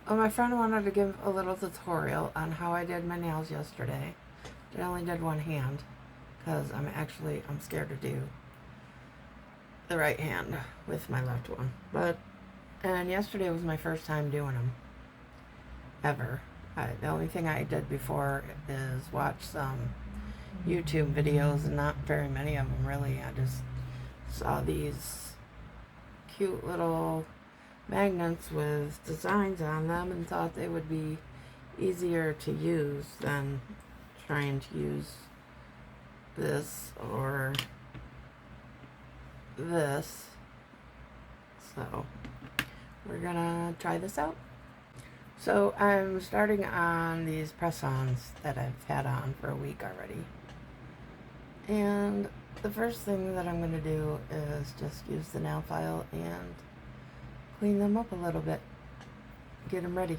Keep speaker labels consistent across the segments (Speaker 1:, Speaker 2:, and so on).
Speaker 1: Well, my friend wanted to give a little tutorial on how I did my nails yesterday. I only did one hand because I'm scared to do the right hand with my left one. And yesterday was my first time doing them ever. The only thing I did before is watch some YouTube videos, and not very many of them really. I just saw these cute little magnets with designs on them and thought they would be easier to use than trying to use this or this. So we're gonna try this out. So I'm starting on these press-ons that I've had on for a week already. And the first thing that I'm going to do is just use the nail file and clean them up a little bit. Get them ready.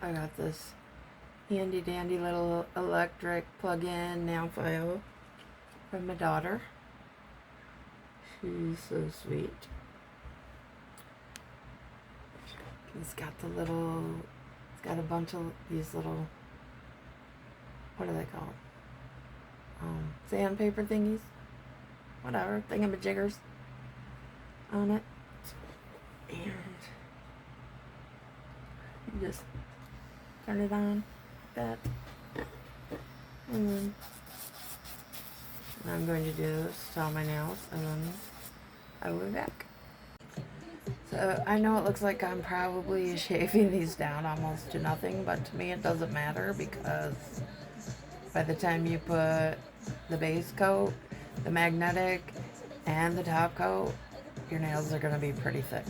Speaker 1: I got this handy dandy little electric plug-in nail file from my daughter. She's so sweet. It's got a bunch of these little, what are they called? Sandpaper thingies, whatever, thingamajiggers on it. And you just turn it on like that. And then I'm going to do this to all my nails, and then I will be back. So I know it looks like I'm probably shaving these down almost to nothing, but to me it doesn't matter, because by the time you put the base coat, the magnetic, and the top coat, your nails are going to be pretty thick.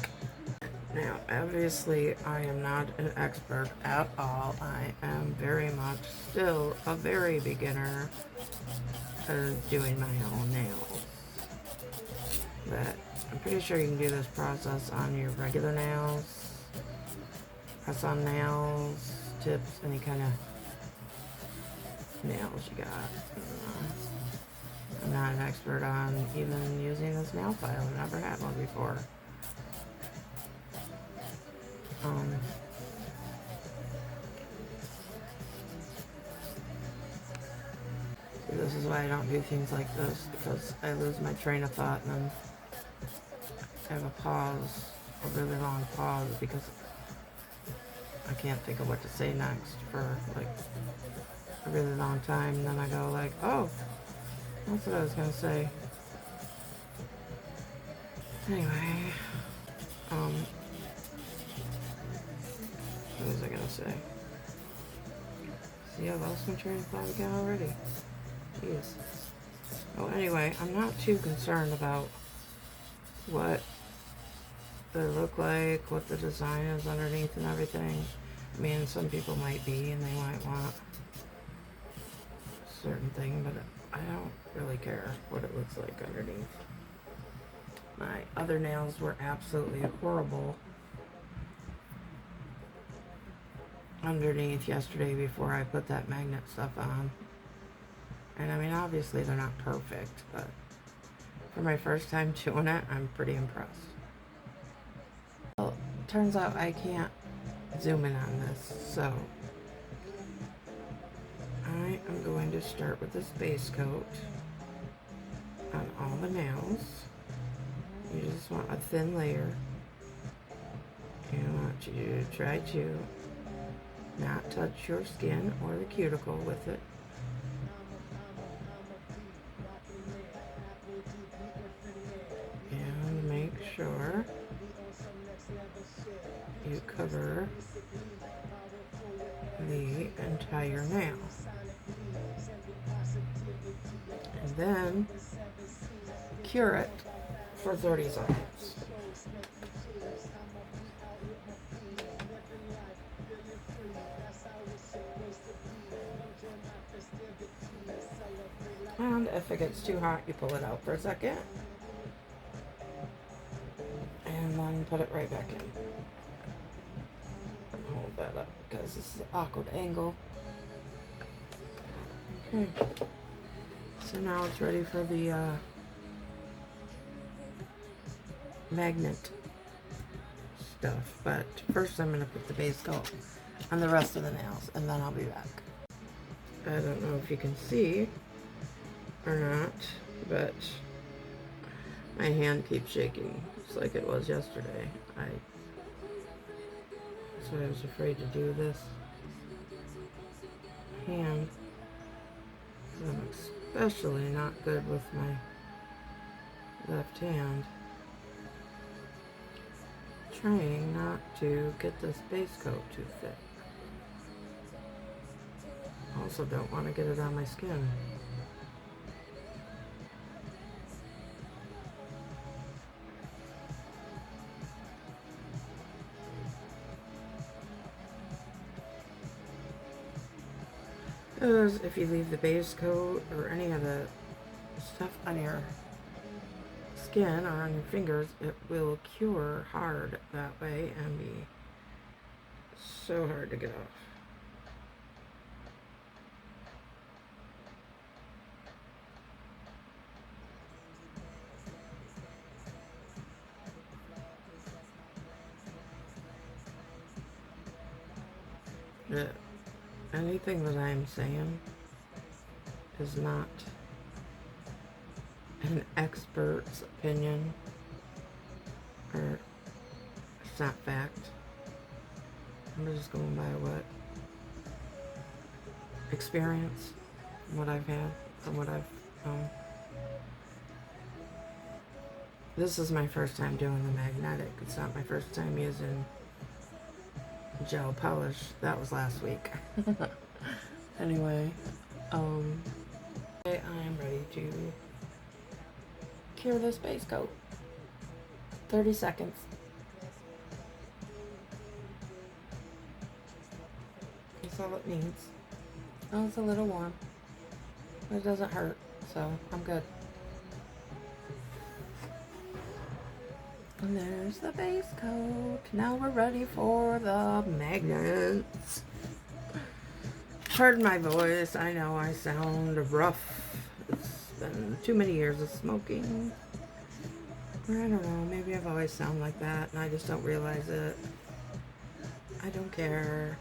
Speaker 1: Now, obviously, I am not an expert at all. I am very much still a very beginner at doing my own nails. But I'm pretty sure you can do this process on your regular nails, press on nails, tips, any kind of nails you got. I'm not an expert on even using this nail file. I've never had one before. This is why I don't do things like this, because I lose my train of thought and then I have a really long pause, because I can't think of what to say next for like a really long time, and then I go like, oh, that's what I was gonna say. Anyway, what was I gonna say? See, I've lost my train of thought again already. Jeez. Oh, anyway, I'm not too concerned about what they look like, what the design is underneath and everything. I mean, some people might be, and they might want a certain thing, but I don't really care what it looks like underneath. My other nails were absolutely horrible underneath yesterday before I put that magnet stuff on. And I mean, obviously they're not perfect, but for my first time doing it, I'm pretty impressed. Well, turns out I can't zoom in on this, so I am going to start with this base coat on all the nails. You just want a thin layer. You want you to try to not touch your skin or the cuticle with it. And make sure you cover the entire nail. And then cure it for 30 seconds. And if it gets too hot, you pull it out for a second. And then put it right back in. Hold that up because this is an awkward angle. Okay. So now it's ready for the magnet stuff, but first I'm going to put the base coat on the rest of the nails, and then I'll be back. I don't know if you can see or not, but my hand keeps shaking, just like it was yesterday. So I was afraid to do this hand. I'm especially not good with my left hand. Trying not to get this base coat too thick. Also don't want to get it on my skin. Because if you leave the base coat or any of the stuff on your skin or on your fingers, it will cure hard that way and be so hard to get off. Anything that I'm saying is not an expert's opinion, or it's not fact. I'm just going by what experience, what I've had, and what I've known. This is my first time doing the magnetic. It's not my first time using gel polish. That was last week. Anyway, I am ready to cure this base coat. 30 seconds. That's all it needs. Oh, it's a little warm. It doesn't hurt, so I'm good. And there's the base coat. Now we're ready for the magnets. Pardon my voice. I know I sound rough. It's been too many years of smoking. Or I don't know. Maybe I've always sounded like that and I just don't realize it. I don't care.